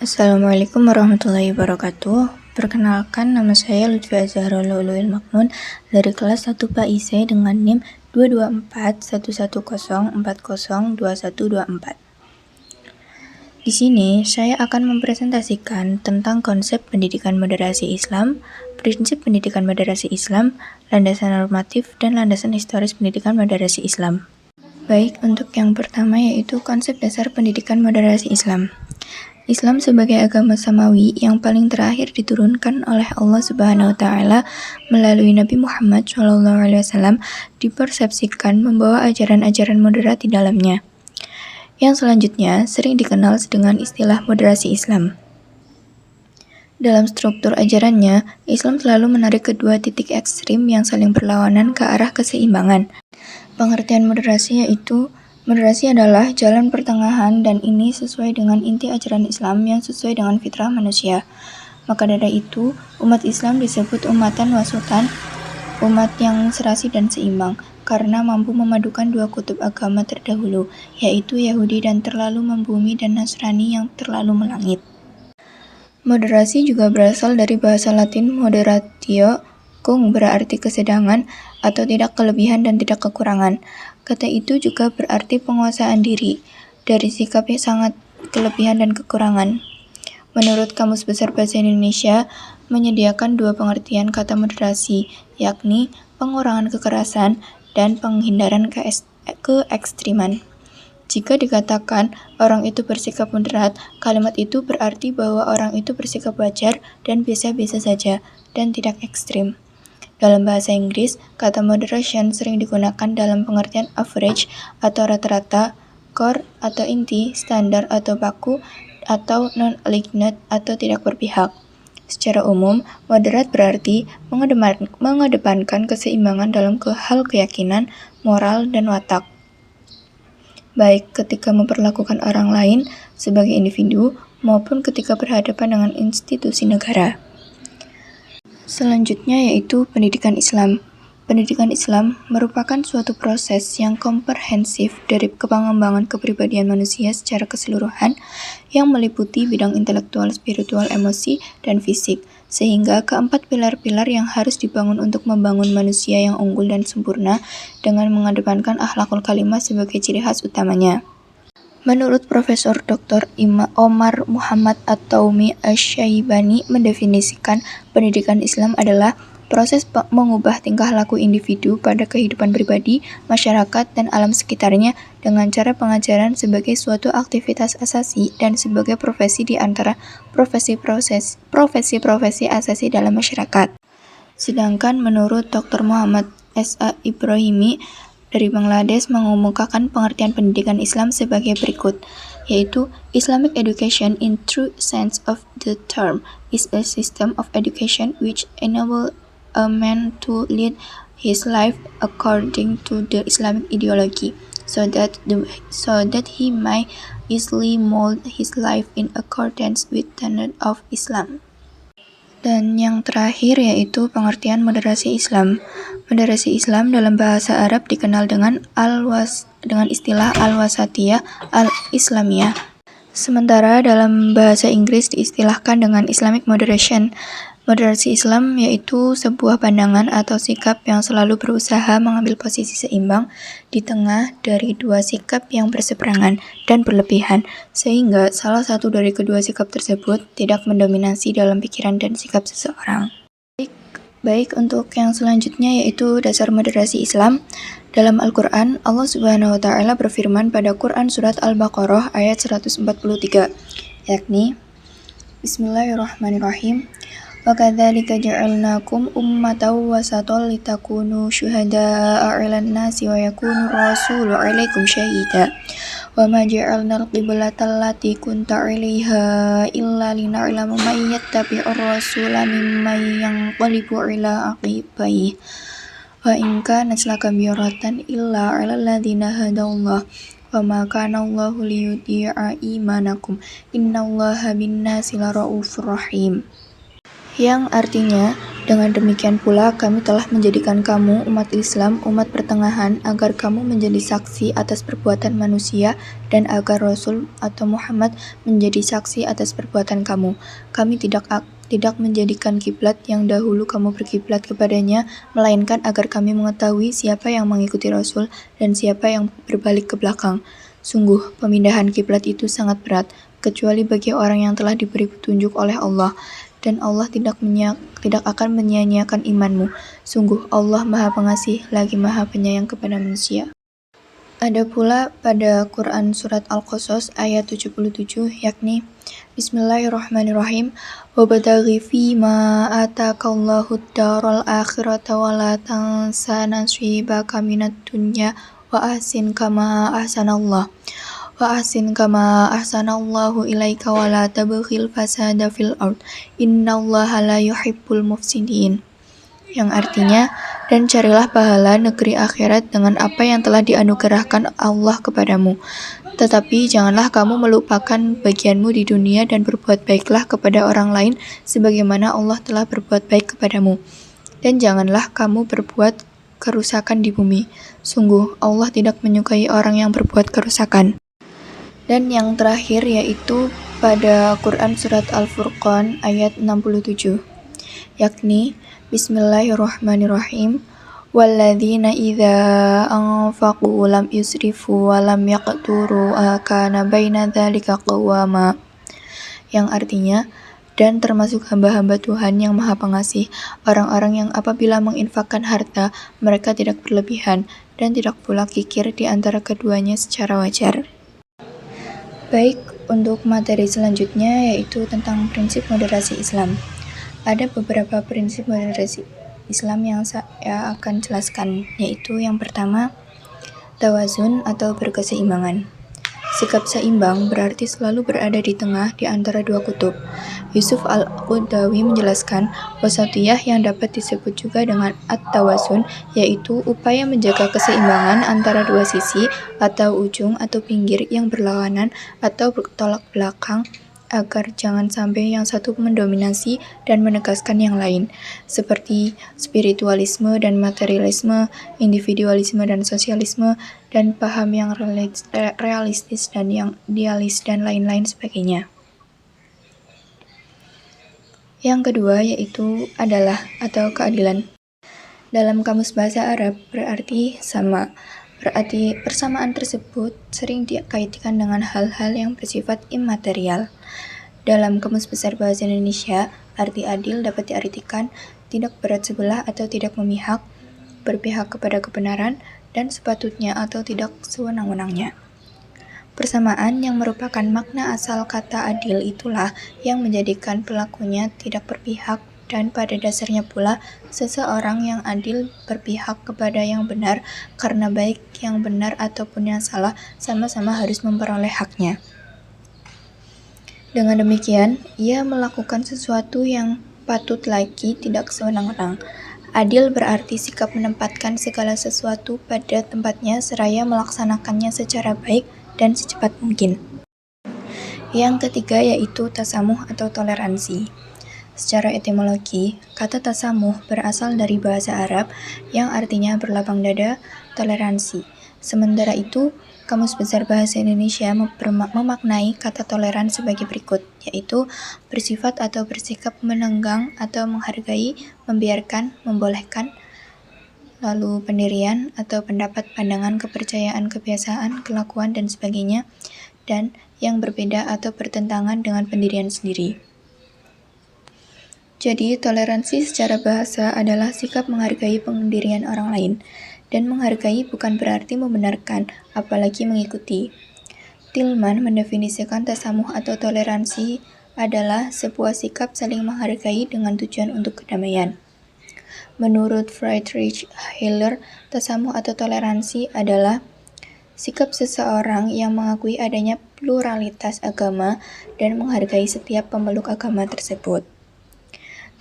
Assalamualaikum warahmatullahi wabarakatuh. Perkenalkan, nama saya Lutfi Azhara Lu'lu'il Maknun dari kelas 1 PAIC dengan NIM 2241140402124. Di sini saya akan mempresentasikan tentang konsep pendidikan moderasi Islam, prinsip pendidikan moderasi Islam, landasan normatif dan landasan historis pendidikan moderasi Islam. Baik, untuk yang pertama yaitu konsep dasar pendidikan moderasi Islam. Islam sebagai agama samawi yang paling terakhir diturunkan oleh Allah Subhanahu wa Ta'ala melalui Nabi Muhammad SAW dipersepsikan membawa ajaran-ajaran moderat di dalamnya, yang selanjutnya sering dikenal dengan istilah moderasi Islam. Dalam struktur ajarannya, Islam selalu menarik kedua titik ekstrim yang saling berlawanan ke arah keseimbangan. Pengertian moderasi yaitu moderasi adalah jalan pertengahan dan ini sesuai dengan inti ajaran Islam yang sesuai dengan fitrah manusia. Maka dari itu, umat Islam disebut umatan wasatan, umat yang serasi dan seimbang, karena mampu memadukan dua kutub agama terdahulu, yaitu Yahudi dan terlalu membumi dan Nasrani yang terlalu melangit. Moderasi juga berasal dari bahasa Latin moderatio, kung berarti kesedangan atau tidak kelebihan dan tidak kekurangan. Kata itu juga berarti penguasaan diri, dari sikap yang sangat kelebihan dan kekurangan. Menurut Kamus Besar Bahasa Indonesia, menyediakan dua pengertian kata moderasi, yakni pengurangan kekerasan dan penghindaran keekstriman. Jika dikatakan orang itu bersikap moderat, kalimat itu berarti bahwa orang itu bersikap wajar dan biasa-biasa saja, dan tidak ekstrim. Dalam bahasa Inggris, kata moderation sering digunakan dalam pengertian average atau rata-rata, core atau inti, standar atau baku, atau non-aligned atau tidak berpihak. Secara umum, moderat berarti mengedepankan keseimbangan dalam hal keyakinan, moral, dan watak. Baik ketika memperlakukan orang lain sebagai individu maupun ketika berhadapan dengan institusi negara. Selanjutnya yaitu pendidikan Islam. Pendidikan Islam merupakan suatu proses yang komprehensif dari pengembangan kepribadian manusia secara keseluruhan yang meliputi bidang intelektual, spiritual, emosi, dan fisik, sehingga keempat pilar-pilar yang harus dibangun untuk membangun manusia yang unggul dan sempurna dengan mengedepankan akhlakul karimah sebagai ciri khas utamanya. Menurut Profesor Dr. Omar Muhammad At-Taumi Asy-Syaibani mendefinisikan pendidikan Islam adalah proses mengubah tingkah laku individu pada kehidupan pribadi, masyarakat, dan alam sekitarnya dengan cara pengajaran sebagai suatu aktivitas asasi dan sebagai profesi di antara profesi-profesi asasi dalam masyarakat. Sedangkan menurut Dr. Muhammad S.A. Ibrahimi dari Bangladesh mengemukakan pengertian pendidikan Islam sebagai berikut, yaitu Islamic education in true sense of the term is a system of education which enable a man to lead his life according to the Islamic ideology, so that he may easily mold his life in accordance with tenet of Islam. Dan yang terakhir yaitu pengertian moderasi Islam. Moderasi Islam dalam bahasa Arab dikenal dengan istilah al-wasatiyah al-islamiyah. Sementara dalam bahasa Inggris diistilahkan dengan Islamic moderation. Moderasi Islam yaitu sebuah pandangan atau sikap yang selalu berusaha mengambil posisi seimbang di tengah dari dua sikap yang berseberangan dan berlebihan, sehingga salah satu dari kedua sikap tersebut tidak mendominasi dalam pikiran dan sikap seseorang. Baik, untuk yang selanjutnya yaitu dasar moderasi Islam. Dalam Al-Quran, Allah Subhanahu wa Ta'ala berfirman pada Quran Surat Al-Baqarah ayat 143, yakni Bismillahirrahmanirrahim. وَكَذَلِكَ جَعَلْنَاكُمْ أُمَّةً وَسَطًا لِتَكُونُوا شُهَدَاءَ عَلَى النَّاسِ وَيَكُونَ الرَّسُولُ عَلَيْكُمْ شَهِيدًا وَمَا جَعَلْنَا الْقِبْلَةَ الَّتِي كُنْتَ عَلَيْهَا إِلَّا لِنَعْلَمَ مَن يَتَّبِعُ الرَّسُولَ مِمَّن يَنقَلِبُ عَلَى عَقِبَيْهِ وَإِنْ كَانَتْ لَكَبِيرَةً إِلَّا عَلَى الَّذِينَ هَدَى اللَّهُ وَمَا كَانَ اللَّهُ لِيُضِيعَ إِيمَانَكُمْ إِنَّ اللَّهَ بِالنَّاسِ لَرَءُوفٌ رَحِيمٌ. yang artinya, dengan demikian pula kami telah menjadikan kamu, umat Islam, umat pertengahan, agar kamu menjadi saksi atas perbuatan manusia, dan agar Rasul atau Muhammad menjadi saksi atas perbuatan kamu. Kami tidak menjadikan kiblat yang dahulu kamu berkiblat kepadanya, melainkan agar kami mengetahui siapa yang mengikuti Rasul dan siapa yang berbalik ke belakang. Sungguh, pemindahan kiblat itu sangat berat, kecuali bagi orang yang telah diberi petunjuk oleh Allah, dan Allah tidak akan menyia-nyiakan imanmu. Sungguh Allah Maha Pengasih lagi Maha Penyayang kepada manusia. Ada pula pada Quran Surat Al-Qasas ayat 77, yakni Bismillahirrahmanirrahim, wabtaghi fima atakallahu ad-daral akhirata wa la tansa nasibaka minad dunya wa ahsin kama ahsanallahu ilaika wa la tabghil fasada fil ard innallaha la yuhibbul mufsidin, yang artinya, dan carilah pahala negeri akhirat dengan apa yang telah dianugerahkan Allah kepadamu, tetapi janganlah kamu melupakan bagianmu di dunia dan berbuat baiklah kepada orang lain sebagaimana Allah telah berbuat baik kepadamu, dan janganlah kamu berbuat kerusakan di bumi. Sungguh Allah tidak menyukai orang yang berbuat kerusakan. Dan yang terakhir yaitu pada Quran Surat Al-Furqan ayat 67, yakni Bismillahirrahmanirrahim, walladzina idza anfaqu lam yusrifu wa lam yaqturu kana baina dzalika qawama, yang artinya, dan termasuk hamba-hamba Tuhan yang Maha Pengasih, orang-orang yang apabila menginfakkan harta, mereka tidak berlebihan, dan tidak pula kikir di antara keduanya secara wajar. Baik, untuk materi selanjutnya yaitu tentang prinsip moderasi Islam. Ada beberapa prinsip moderasi Islam yang saya akan jelaskan, yaitu yang pertama, tawazun atau berkeseimbangan. Sikap seimbang berarti selalu berada di tengah di antara dua kutub. Yusuf Al-Qudawi menjelaskan, wasatiyah yang dapat disebut juga dengan at-tawazun, yaitu upaya menjaga keseimbangan antara dua sisi atau ujung atau pinggir yang berlawanan atau bertolak belakang, agar jangan sampai yang satu mendominasi dan menegaskan yang lain, seperti spiritualisme dan materialisme, individualisme dan sosialisme, dan paham yang realistis dan yang idealis, dan lain-lain sebagainya. Yang kedua yaitu adalah atau keadilan. Dalam kamus bahasa Arab berarti sama. Berarti persamaan tersebut sering dikaitkan dengan hal-hal yang bersifat imaterial. Dalam Kamus Besar Bahasa Indonesia, arti adil dapat diartikan tidak berat sebelah atau tidak memihak, berpihak kepada kebenaran, dan sepatutnya atau tidak sewenang-wenangnya. Persamaan yang merupakan makna asal kata adil itulah yang menjadikan pelakunya tidak berpihak, dan pada dasarnya pula seseorang yang adil berpihak kepada yang benar, karena baik yang benar ataupun yang salah sama-sama harus memperoleh haknya. Dengan demikian, ia melakukan sesuatu yang patut lagi tidak sewenang-wenang. Adil berarti sikap menempatkan segala sesuatu pada tempatnya seraya melaksanakannya secara baik dan secepat mungkin. Yang ketiga yaitu tasamuh atau toleransi. Secara etimologi, kata tasamuh berasal dari bahasa Arab yang artinya berlapang dada, toleransi. Sementara itu, Kamus Besar Bahasa Indonesia memaknai kata toleran sebagai berikut, yaitu bersifat atau bersikap menenggang atau menghargai, membiarkan, membolehkan, lalu pendirian atau pendapat, pandangan, kepercayaan, kebiasaan, kelakuan, dan sebagainya, dan yang berbeda atau bertentangan dengan pendirian sendiri. Jadi, toleransi secara bahasa adalah sikap menghargai pendirian orang lain, dan menghargai bukan berarti membenarkan, apalagi mengikuti. Tillman mendefinisikan tasamuh atau toleransi adalah sebuah sikap saling menghargai dengan tujuan untuk kedamaian. Menurut Friedrich Hiller, tasamuh atau toleransi adalah sikap seseorang yang mengakui adanya pluralitas agama dan menghargai setiap pemeluk agama tersebut.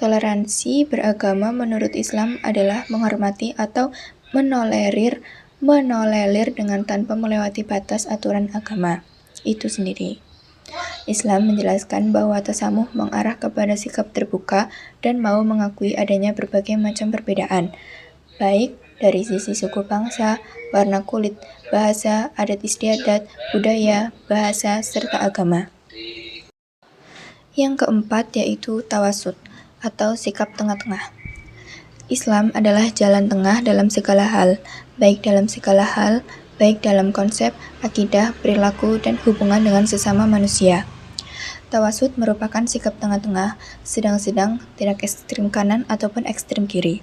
Toleransi beragama menurut Islam adalah menghormati atau menolerir dengan tanpa melewati batas aturan agama itu sendiri. Islam menjelaskan bahwa tasamuh mengarah kepada sikap terbuka dan mau mengakui adanya berbagai macam perbedaan, baik dari sisi suku bangsa, warna kulit, bahasa, adat istiadat, budaya, bahasa, serta agama. Yang keempat yaitu tawasud, atau sikap tengah-tengah. Islam adalah jalan tengah dalam segala hal, baik dalam konsep, akidah, perilaku, dan hubungan dengan sesama manusia. Tawasud merupakan sikap tengah-tengah, sedang-sedang, tidak ekstrim kanan ataupun ekstrim kiri.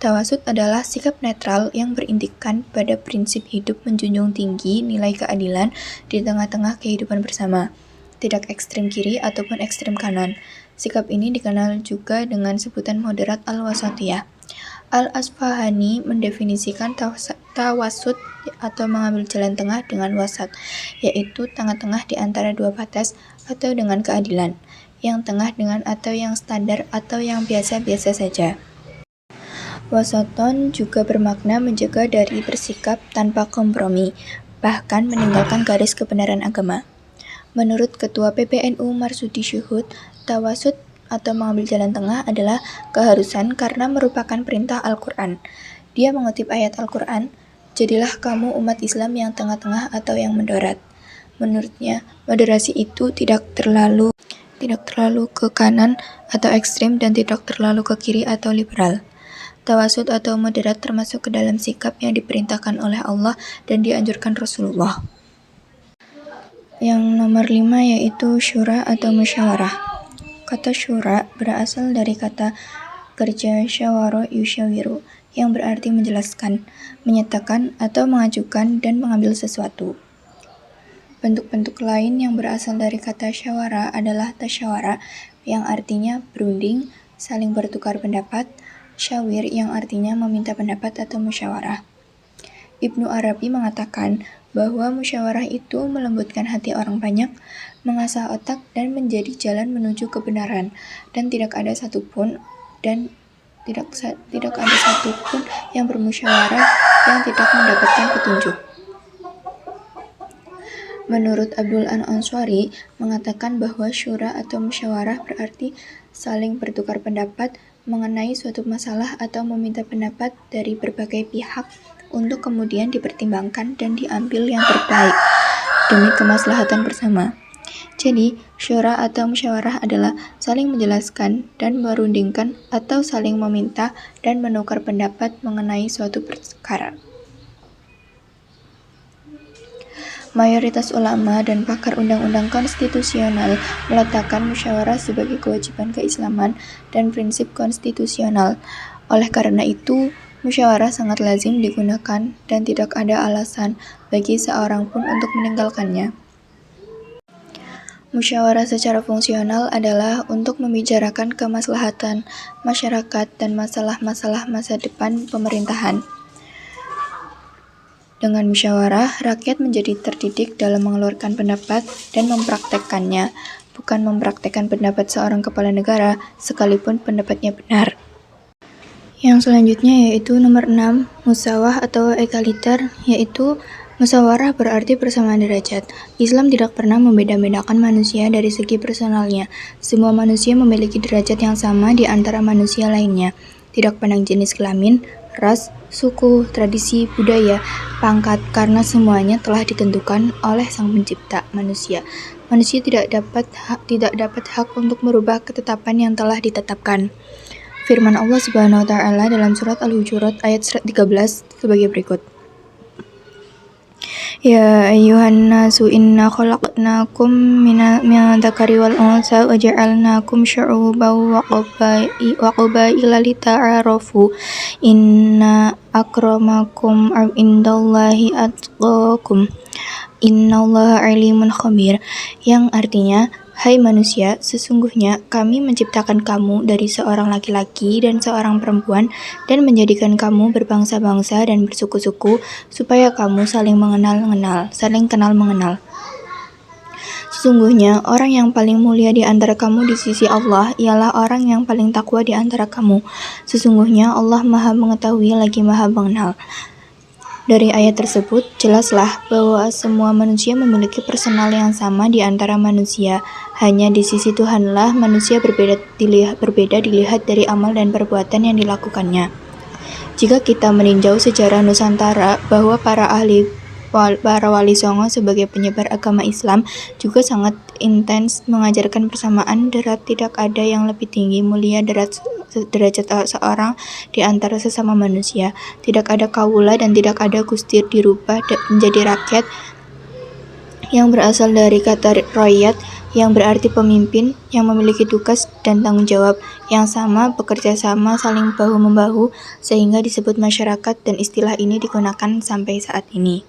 Tawasud adalah sikap netral yang berintikan pada prinsip hidup menjunjung tinggi nilai keadilan di tengah-tengah kehidupan bersama, tidak ekstrim kiri ataupun ekstrim kanan. Sikap ini dikenal juga dengan sebutan moderat al-wasatiyah. Al-Asfahani mendefinisikan tawasud atau mengambil jalan tengah dengan wasat, yaitu tengah-tengah di antara dua batas atau dengan keadilan, yang tengah dengan atau yang standar atau yang biasa-biasa saja. Wasaton juga bermakna menjaga dari bersikap tanpa kompromi, bahkan meninggalkan garis kebenaran agama. Menurut Ketua PBNU Marsudi Syuhud, tawasud atau mengambil jalan tengah adalah keharusan karena merupakan perintah Al-Quran. Dia mengutip ayat Al-Quran, "Jadilah kamu umat Islam yang tengah-tengah atau yang moderat." Menurutnya, moderasi itu tidak terlalu ke kanan atau ekstrim dan tidak terlalu ke kiri atau liberal. Tawasud atau moderat termasuk ke dalam sikap yang diperintahkan oleh Allah dan dianjurkan Rasulullah. Yang nomor 5 yaitu syura atau musyawarah. Kata syura berasal dari kata kerja syawara yusyawiru, yang berarti menjelaskan, menyatakan, atau mengajukan dan mengambil sesuatu. Bentuk-bentuk lain yang berasal dari kata syawara adalah tasyawara, yang artinya berunding, saling bertukar pendapat, syawir yang artinya meminta pendapat atau musyawarah. Ibnu Arabi mengatakan bahwa musyawarah itu melembutkan hati orang banyak, mengasah otak dan menjadi jalan menuju kebenaran, dan tidak ada satupun yang bermusyawarah yang tidak mendapatkan petunjuk. Menurut Abdul An-Ansari mengatakan bahwa syura atau musyawarah berarti saling bertukar pendapat mengenai suatu masalah atau meminta pendapat dari berbagai pihak untuk kemudian dipertimbangkan dan diambil yang terbaik demi kemaslahatan bersama. Jadi, syura atau musyawarah adalah saling menjelaskan dan merundingkan atau saling meminta dan menukar pendapat mengenai suatu perkara. Mayoritas ulama dan pakar undang-undang konstitusional meletakkan musyawarah sebagai kewajiban keislaman dan prinsip konstitusional. Oleh karena itu, musyawarah sangat lazim digunakan dan tidak ada alasan bagi seorang pun untuk meninggalkannya. Musyawarah secara fungsional adalah untuk membicarakan kemaslahatan masyarakat dan masalah-masalah masa depan pemerintahan. Dengan musyawarah, rakyat menjadi terdidik dalam mengeluarkan pendapat dan mempraktekkannya, bukan mempraktekkan pendapat seorang kepala negara, sekalipun pendapatnya benar. Yang selanjutnya yaitu nomor 6, musawah atau egaliter, yaitu musyawarah berarti persamaan derajat. Islam tidak pernah membeda-bedakan manusia dari segi personalnya. Semua manusia memiliki derajat yang sama di antara manusia lainnya, tidak pandang jenis kelamin, ras, suku, tradisi, budaya, pangkat, karena semuanya telah ditentukan oleh Sang Pencipta manusia. Manusia tidak dapat hak untuk merubah ketetapan yang telah ditetapkan. Firman Allah Subhanahu wa taala dalam surat Al-Hujurat ayat 13 sebagai berikut. Ya ayyuhan nasu inna khalaqnakum min dzakari wal untha wa ja'alnakum syu'uban wa qabaila lita'arafu inna akramakum indallahi atqakum innallaha alimun khabir, yang artinya, hai manusia, sesungguhnya kami menciptakan kamu dari seorang laki-laki dan seorang perempuan dan menjadikan kamu berbangsa-bangsa dan bersuku-suku supaya kamu saling kenal mengenal. Sesungguhnya orang yang paling mulia di antara kamu di sisi Allah ialah orang yang paling takwa di antara kamu. Sesungguhnya Allah Maha Mengetahui lagi Maha Mengenal. Dari ayat tersebut, jelaslah bahwa semua manusia memiliki personal yang sama di antara manusia. Hanya di sisi Tuhanlah manusia berbeda dilihat dari amal dan perbuatan yang dilakukannya. Jika kita meninjau sejarah Nusantara, bahwa para wali songo sebagai penyebar agama Islam juga sangat intens mengajarkan persamaan derajat, tidak ada yang lebih tinggi mulia derajat seorang di antara sesama manusia. Tidak ada kaula dan tidak ada gustir dirubah menjadi rakyat, yang berasal dari kata royat, yang berarti pemimpin, yang memiliki tugas dan tanggung jawab yang sama, bekerja sama, saling bahu-membahu, sehingga disebut masyarakat, dan istilah ini digunakan sampai saat ini.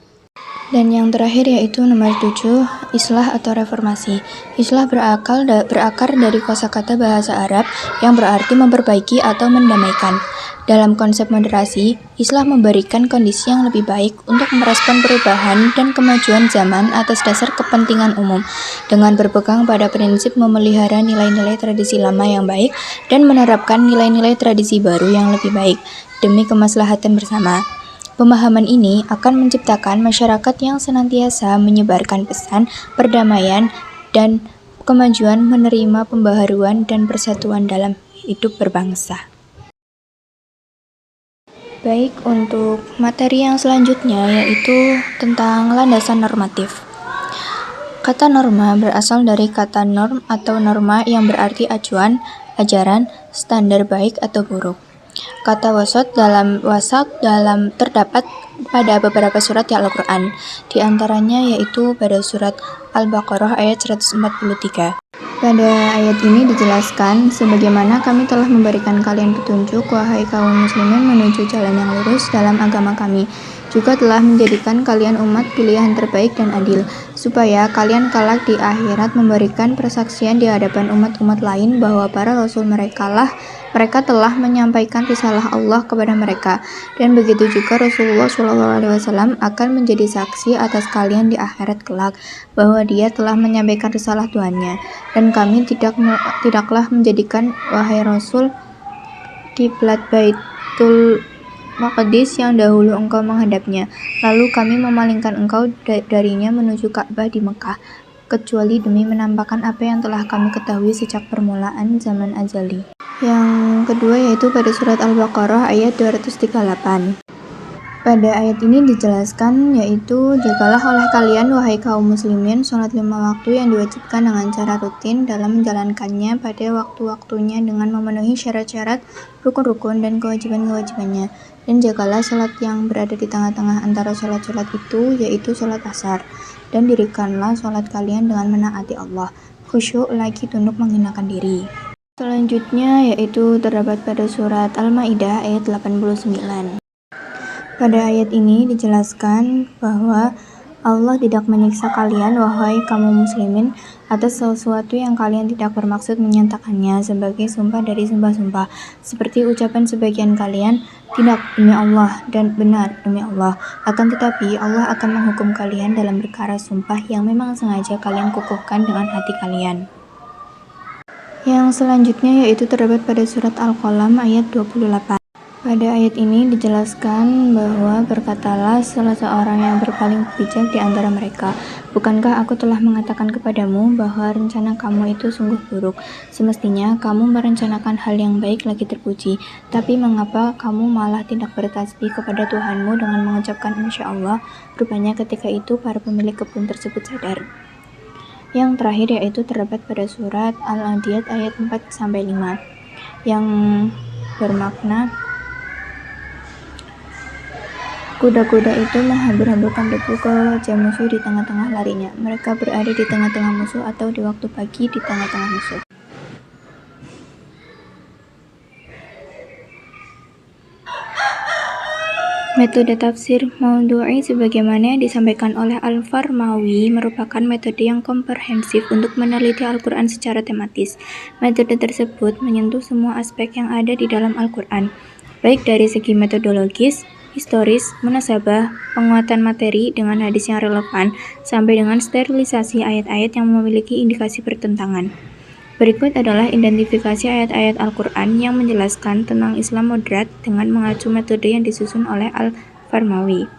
Dan yang terakhir yaitu nomor 7, islah atau reformasi. Islah berakar dari kosakata bahasa Arab yang berarti memperbaiki atau mendamaikan. Dalam konsep moderasi, islah memberikan kondisi yang lebih baik untuk merespon perubahan dan kemajuan zaman atas dasar kepentingan umum, dengan berpegang pada prinsip memelihara nilai-nilai tradisi lama yang baik dan menerapkan nilai-nilai tradisi baru yang lebih baik, demi kemaslahatan bersama. Pemahaman ini akan menciptakan masyarakat yang senantiasa menyebarkan pesan perdamaian dan kemajuan, menerima pembaharuan dan persatuan dalam hidup berbangsa. Baik, untuk materi yang selanjutnya yaitu tentang landasan normatif. Kata norma berasal dari kata norm atau norma yang berarti acuan, ajaran, standar baik atau buruk. Kata wasat dalam terdapat pada beberapa surat di Al-Quran, di antaranya yaitu pada surat Al-Baqarah ayat 143. Pada ayat ini dijelaskan, sebagaimana kami telah memberikan kalian petunjuk, wahai kaum muslimin, menuju jalan yang lurus dalam agama kami. Juga telah menjadikan kalian umat pilihan terbaik dan adil, supaya kalian kelak di akhirat memberikan persaksian di hadapan umat-umat lain bahwa para rasul mereka telah menyampaikan risalah Allah kepada mereka, dan begitu juga Rasulullah SAW akan menjadi saksi atas kalian di akhirat kelak bahwa dia telah menyampaikan risalah Tuhannya. Dan kami tidaklah menjadikan wahai Rasul kiblat Baitul Maqdis yang dahulu engkau menghadapnya, lalu kami memalingkan engkau darinya menuju Ka'bah di Mekah, kecuali demi menampakkan apa yang telah kami ketahui sejak permulaan zaman azali. Yang kedua yaitu pada surat Al-Baqarah ayat 238. Pada ayat ini dijelaskan yaitu, jagalah oleh kalian wahai kaum muslimin sholat 5 waktu yang diwajibkan dengan cara rutin dalam menjalankannya pada waktu-waktunya dengan memenuhi syarat-syarat, rukun-rukun dan kewajiban-kewajibannya, dan jagalah sholat yang berada di tengah-tengah antara sholat-sholat itu, yaitu sholat asar, dan dirikanlah sholat kalian dengan menaati Allah, khusyuk lagi tunduk menghinakan diri. Selanjutnya yaitu terdapat pada surat Al-Maidah ayat 89. Pada ayat ini dijelaskan bahwa Allah tidak menyiksa kalian wahai kaum muslimin atas sesuatu yang kalian tidak bermaksud menyatakannya sebagai sumpah dari sumpah-sumpah, seperti ucapan sebagian kalian, tidak demi Allah dan benar demi Allah, akan tetapi Allah akan menghukum kalian dalam perkara sumpah yang memang sengaja kalian kukuhkan dengan hati kalian. Yang selanjutnya yaitu terdapat pada surat Al-Qalam ayat 28. Pada ayat ini dijelaskan bahwa berkatalah salah seorang yang berpaling bijak di antara mereka, bukankah aku telah mengatakan kepadamu bahwa rencana kamu itu sungguh buruk? Semestinya kamu merencanakan hal yang baik lagi terpuji, tapi mengapa kamu malah tidak bertasbih kepada Tuhanmu dengan mengucapkan insya Allah? Rupanya ketika itu para pemilik kebun tersebut sadar. Yang terakhir yaitu terdapat pada surat Al-Adiyat ayat 4-5 yang bermakna, kuda-kuda itu menghambur-hamburkan debu ke wajah musuh di tengah-tengah larinya. Mereka berada di tengah-tengah musuh atau di waktu pagi di tengah-tengah musuh. Metode tafsir maudhu'i sebagaimana yang disampaikan oleh Al-Farmawi merupakan metode yang komprehensif untuk meneliti Al-Quran secara tematis. Metode tersebut menyentuh semua aspek yang ada di dalam Al-Quran, baik dari segi metodologis, historis, munasabah, penguatan materi dengan hadis yang relevan, sampai dengan sterilisasi ayat-ayat yang memiliki indikasi pertentangan. Berikut adalah identifikasi ayat-ayat Al-Quran yang menjelaskan tentang Islam moderat dengan mengacu metode yang disusun oleh Al-Farmawi.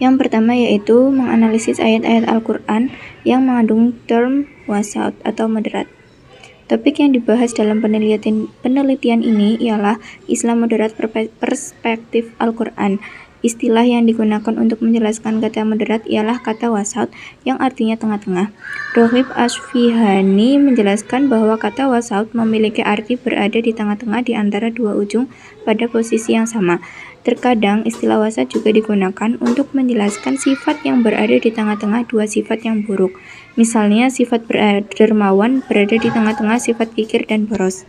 Yang pertama yaitu menganalisis ayat-ayat Al-Quran yang mengandung term wasat atau moderat. Topik yang dibahas dalam penelitian ini ialah Islam moderat perspektif Al-Quran. Istilah yang digunakan untuk menjelaskan kata moderat ialah kata wasat yang artinya tengah-tengah. Rohib Asfihani menjelaskan bahwa kata wasat memiliki arti berada di tengah-tengah di antara dua ujung pada posisi yang sama. Terkadang istilah wasat juga digunakan untuk menjelaskan sifat yang berada di tengah-tengah dua sifat yang buruk. Misalnya sifat dermawan berada di tengah-tengah sifat kikir dan boros.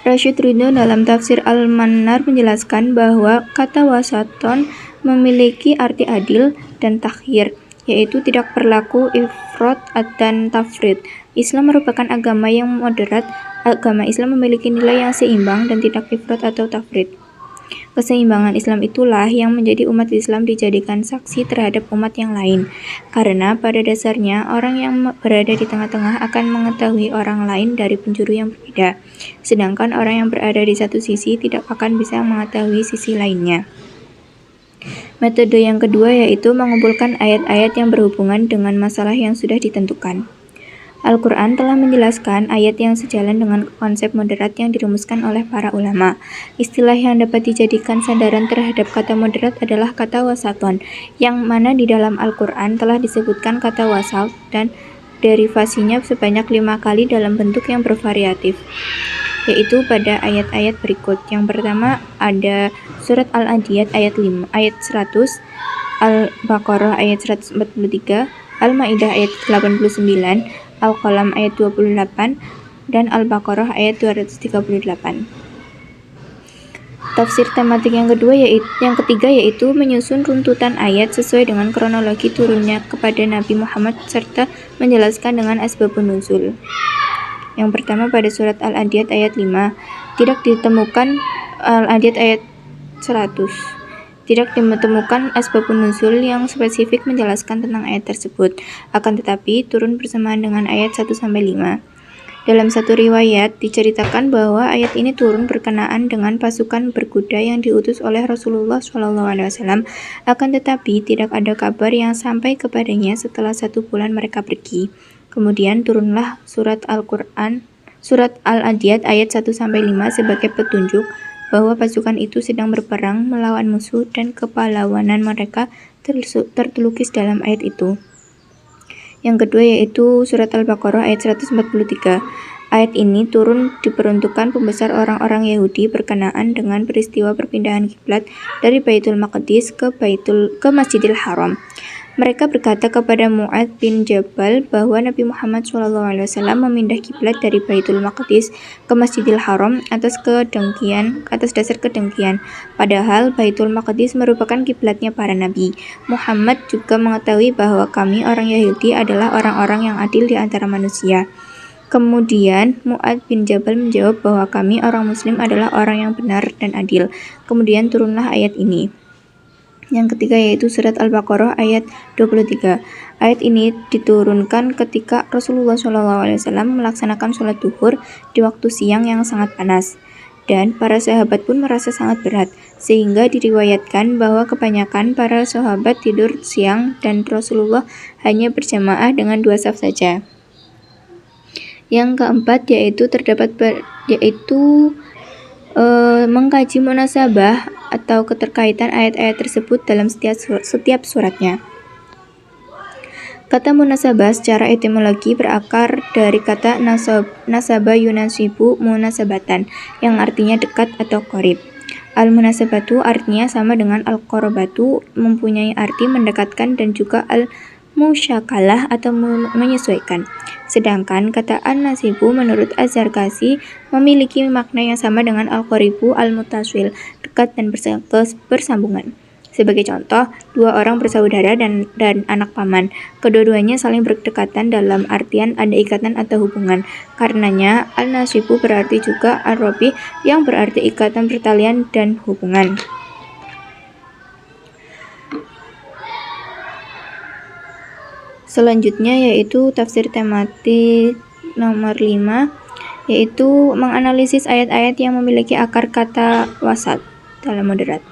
Rashid Ridho dalam tafsir Al-Mannar menjelaskan bahwa kata wasaton memiliki arti adil dan takhir, yaitu tidak berlaku ifrat dan tafrid. Islam merupakan agama yang moderat. Agama Islam memiliki nilai yang seimbang dan tidak ifrat atau tafrid. Keseimbangan Islam itulah yang menjadi umat Islam dijadikan saksi terhadap umat yang lain. Karena pada dasarnya orang yang berada di tengah-tengah akan mengetahui orang lain dari penjuru yang berbeda. Sedangkan orang yang berada di satu sisi tidak akan bisa mengetahui sisi lainnya. Metode yang kedua yaitu mengumpulkan ayat-ayat yang berhubungan dengan masalah yang sudah ditentukan. Al-Quran telah menjelaskan ayat yang sejalan dengan konsep moderat yang dirumuskan oleh para ulama. Istilah yang dapat dijadikan sandaran terhadap kata moderat adalah kata wasaton, yang mana di dalam Al-Quran telah disebutkan kata wasat dan derivasinya sebanyak 5 kali dalam bentuk yang bervariatif, yaitu pada ayat-ayat berikut. Yang pertama ada surat Al-Adiyat ayat 100, Al-Baqarah ayat 143, Al-Maidah ayat 89, Al-Qalam ayat 28, dan Al-Baqarah ayat 238. Tafsir tematik yang ketiga yaitu menyusun runtutan ayat sesuai dengan kronologi turunnya kepada Nabi Muhammad serta menjelaskan dengan asbabun nuzul. Yang pertama pada surat Al-Adiyat ayat 5, tidak ditemukan Al-Adiyat ayat 100. Tidak ditemukan asbabun nuzul yang spesifik menjelaskan tentang ayat tersebut, akan tetapi turun bersamaan dengan ayat 1-5. Dalam satu riwayat diceritakan bahwa ayat ini turun berkenaan dengan pasukan berkuda yang diutus oleh Rasulullah SAW, akan tetapi tidak ada kabar yang sampai kepadanya setelah 1 bulan mereka pergi. Kemudian turunlah surat Al-Adiyat ayat 1-5 sebagai petunjuk bahwa pasukan itu sedang berperang melawan musuh dan kepahlawanan mereka terlukis dalam ayat itu. Yang kedua yaitu surat Al-Baqarah ayat 143. Ayat ini turun diperuntukkan pembesar orang-orang Yahudi berkenaan dengan peristiwa perpindahan kiblat dari Baitul Maqdis ke Masjidil Haram. Mereka berkata kepada Mu'adz bin Jabal bahwa Nabi Muhammad SAW memindah kiblat dari Baitul Maqdis ke Masjidil Haram atas dasar kedengkian. Padahal Baitul Maqdis merupakan kiblatnya para nabi. Muhammad juga mengetahui bahwa kami orang Yahudi adalah orang-orang yang adil di antara manusia. Kemudian Mu'adz bin Jabal menjawab bahwa kami orang Muslim adalah orang yang benar dan adil. Kemudian turunlah ayat ini. Yang ketiga yaitu surat Al-Baqarah ayat 23. Ayat ini diturunkan ketika Rasulullah SAW melaksanakan sholat duhur di waktu siang yang sangat panas. Dan para sahabat pun merasa sangat berat, sehingga diriwayatkan bahwa kebanyakan para sahabat tidur siang dan Rasulullah hanya berjamaah dengan 2 shaf saja. Yang keempat yaitu mengkaji munasabah atau keterkaitan ayat-ayat tersebut dalam setiap suratnya. Kata munasabah secara etimologi berakar dari kata nasaba yunasibu munasabatan, yang artinya dekat atau qorib. Al-munasabatu artinya sama dengan al-qorobatu, mempunyai arti mendekatkan, dan juga al-musyakalah atau menyesuaikan. Sedangkan kata an-nasibu menurut Az-Zarkashi memiliki makna yang sama dengan al-qoribu al-mutaswil, dekat dan bersambungan. Sebagai contoh, 2 orang bersaudara dan anak paman. Kedua-duanya saling berdekatan dalam artian ada ikatan atau hubungan. Karenanya, al-nasibu berarti juga al-robi yang berarti ikatan pertalian dan hubungan. Selanjutnya yaitu tafsir tematik nomor 5, yaitu menganalisis ayat-ayat yang memiliki akar kata wasat dalam moderat.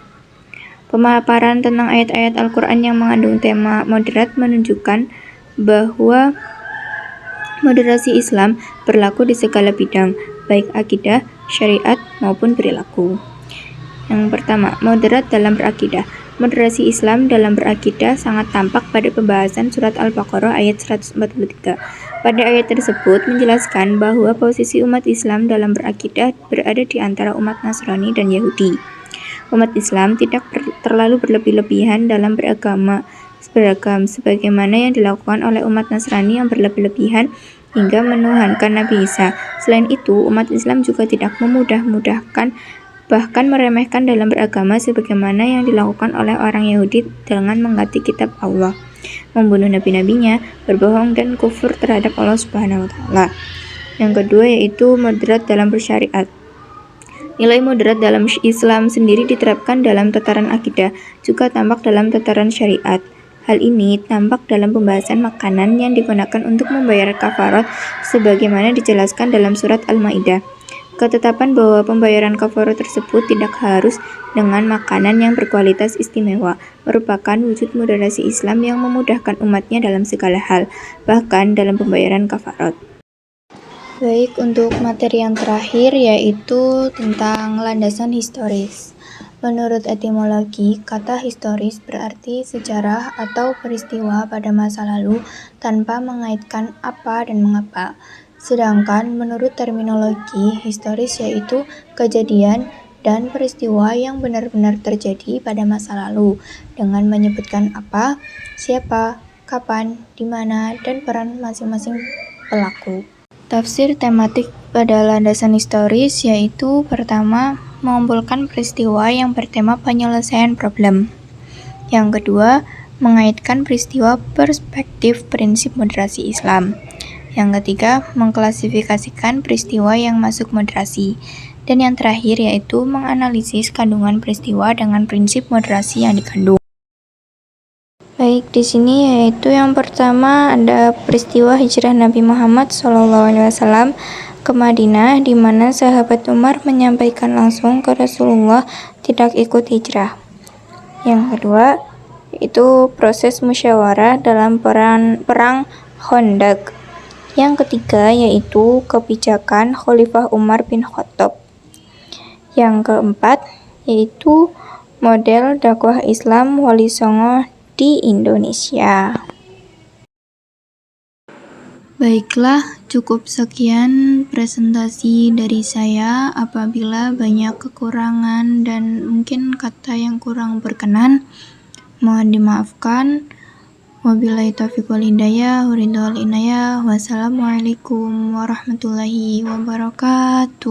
Pemaparan tentang ayat-ayat Al-Quran yang mengandung tema moderat menunjukkan bahwa moderasi Islam berlaku di segala bidang, baik akidah, syariat, maupun perilaku. Yang pertama, moderat dalam berakidah. Moderasi Islam dalam berakidah sangat tampak pada pembahasan surat Al-Baqarah ayat 143. Pada ayat tersebut menjelaskan bahwa posisi umat Islam dalam berakidah berada di antara umat Nasrani dan Yahudi. Umat Islam tidak terlalu berlebih-lebihan dalam beragam sebagaimana yang dilakukan oleh umat Nasrani yang berlebih-lebihan hingga menuhankan Nabi Isa. Selain itu, umat Islam juga tidak memudah-mudahkan bahkan meremehkan dalam beragama sebagaimana yang dilakukan oleh orang Yahudi dengan mengganti kitab Allah, membunuh nabi-nabinya, berbohong dan kufur terhadap Allah Subhanahu wa taala. Yang kedua yaitu moderat dalam bersyariat. Nilai moderat dalam Islam sendiri diterapkan dalam tataran akidah, juga tampak dalam tataran syariat. Hal ini tampak dalam pembahasan makanan yang digunakan untuk membayar kafarat sebagaimana dijelaskan dalam surat Al-Maidah. Ketetapan bahwa pembayaran kafarat tersebut tidak harus dengan makanan yang berkualitas istimewa merupakan wujud moderasi Islam yang memudahkan umatnya dalam segala hal, bahkan dalam pembayaran kafarat. Baik, untuk materi yang terakhir yaitu tentang landasan historis. Menurut etimologi, kata historis berarti sejarah atau peristiwa pada masa lalu tanpa mengaitkan apa dan mengapa. Sedangkan menurut terminologi, historis yaitu kejadian dan peristiwa yang benar-benar terjadi pada masa lalu dengan menyebutkan apa, siapa, kapan, di mana, dan peran masing-masing pelaku. Tafsir tematik pada landasan historis yaitu pertama, mengumpulkan peristiwa yang bertema penyelesaian problem. Yang kedua, mengaitkan peristiwa perspektif prinsip moderasi Islam. Yang ketiga, mengklasifikasikan peristiwa yang masuk moderasi. Dan yang terakhir yaitu menganalisis kandungan peristiwa dengan prinsip moderasi yang dikandung. Baik, di sini yaitu yang pertama ada peristiwa hijrah Nabi Muhammad SAW ke Madinah, di mana sahabat Umar menyampaikan langsung ke Rasulullah tidak ikut hijrah. Yang kedua, yaitu proses musyawarah dalam perang Khandaq. Yang ketiga, yaitu kebijakan Khalifah Umar bin Khattab. Yang keempat, yaitu model dakwah Islam Wali Songo di Indonesia. Baiklah, cukup sekian presentasi dari saya. Apabila banyak kekurangan dan mungkin kata yang kurang berkenan, mohon dimaafkan. Wabillahi taufiq wal hidayah, waridul inayah. Wassalamualaikum warahmatullahi wabarakatuh.